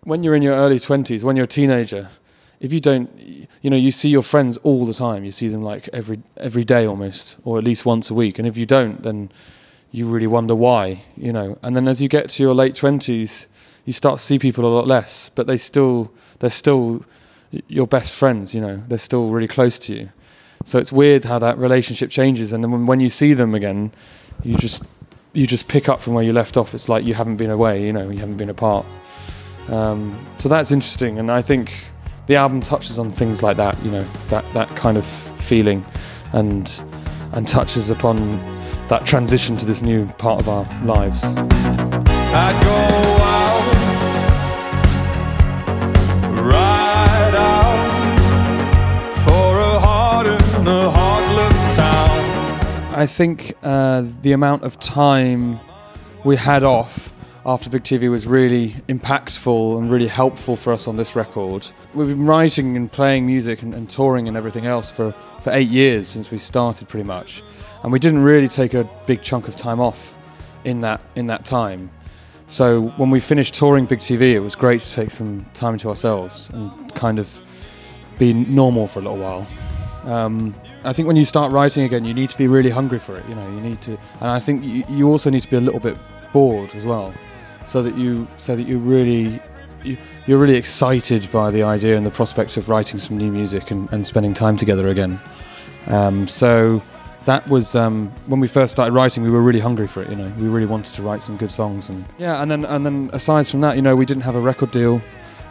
when you're in your early 20s, when you're a teenager, if you don't, you see your friends all the time. You see them like every day almost, or at least once a week. And if you don't, then you really wonder why, And then as you get to your late 20s, you start to see people a lot less, but they're still your best friends, They're still really close to you. So it's weird how that relationship changes. And then when you see them again, you just pick up from where you left off. It's like you haven't been away, you haven't been apart. So that's interesting, and I think the album touches on things like that, that kind of feeling, and touches upon that transition to this new part of our lives. I go out, ride out for a heart in a heartless town. I think the amount of time we had off after Big TV was really impactful and really helpful for us on this record. We've been writing and playing music and touring and everything else for 8 years since we started pretty much. And we didn't really take a big chunk of time off in that time. So when we finished touring Big TV, it was great to take some time to ourselves and kind of be normal for a little while. I think when you start writing again, you need to be really hungry for it, you need to, and I think you also need to be a little bit bored as well. So that you're really excited by the idea and the prospect of writing some new music and spending time together again. So that was when we first started writing. We were really hungry for it. We really wanted to write some good songs. And then aside from that, we didn't have a record deal.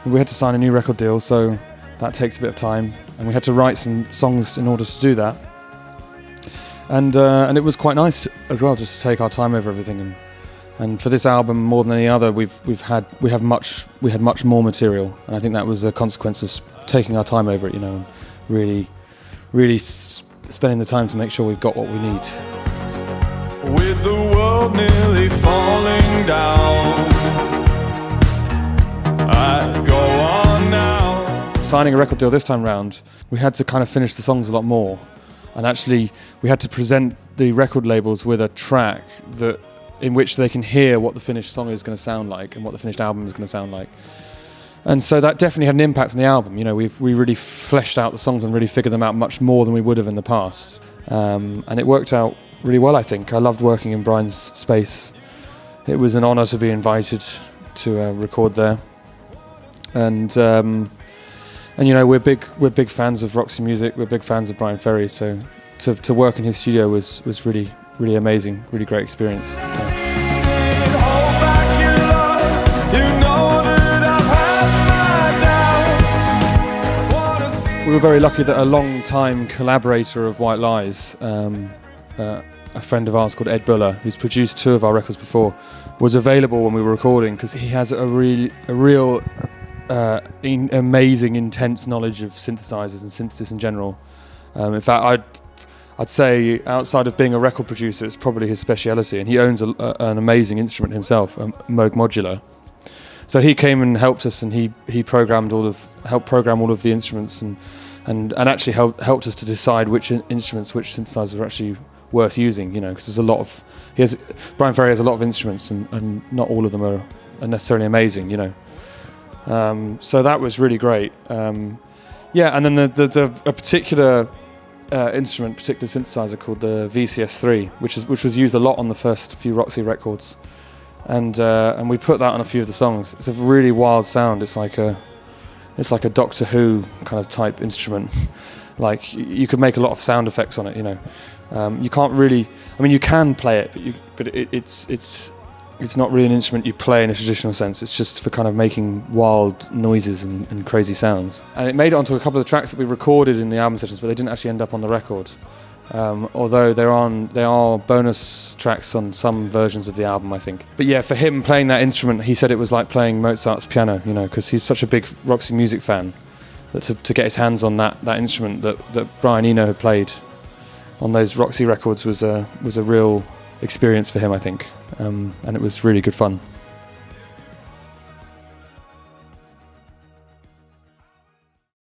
We had to sign a new record deal, so that takes a bit of time. And we had to write some songs in order to do that. And it was quite nice as well, just to take our time over everything. And for this album, more than any other, we had much more material, and I think that was a consequence of taking our time over it, and really spending the time to make sure we've got what we need. With the world nearly falling down, I go on now. Signing a record deal this time round, we had to kind of finish the songs a lot more, and actually we had to present the record labels with a track in which they can hear what the finished song is going to sound like and what the finished album is going to sound like. And so that definitely had an impact on the album. We really fleshed out the songs and really figured them out much more than we would have in the past. And it worked out really well, I think. I loved working in Brian's space. It was an honour to be invited to record there. And we're big fans of Roxy music. We're big fans of Brian Ferry. So to work in his studio was really amazing, really great experience. We were very lucky that a long-time collaborator of White Lies, a friend of ours called Ed Buller, who's produced 2 of our records before, was available when we were recording, because he has a real amazing, intense knowledge of synthesizers and synthesis in general. In fact, I'd say outside of being a record producer, it's probably his speciality, and he owns an amazing instrument himself, a Moog Modular. So he came and helped us, and he helped program all of the instruments, and actually helped us to decide which instruments, which synthesizers are actually worth using. Because there's a lot of Brian Ferry has a lot of instruments, and not all of them are necessarily amazing. So that was really great. And then there's a particular particular synthesizer called the VCS3, which was used a lot on the first few Roxy records, and we put that on a few of the songs. It's a really wild sound. It's like a Doctor Who kind of type instrument. Like you could make a lot of sound effects on it. You can't really. I mean, you can play it, but it's not really an instrument you play in a traditional sense. It's just for kind of making wild noises and crazy sounds. And it made it onto a couple of the tracks that we recorded in the album sessions, but they didn't actually end up on the record. Although there are bonus tracks on some versions of the album, I think. But yeah, for him playing that instrument, he said it was like playing Mozart's piano, because he's such a big Roxy music fan, that to get his hands on that instrument that Brian Eno had played on those Roxy records was a real experience for him, I think, and it was really good fun.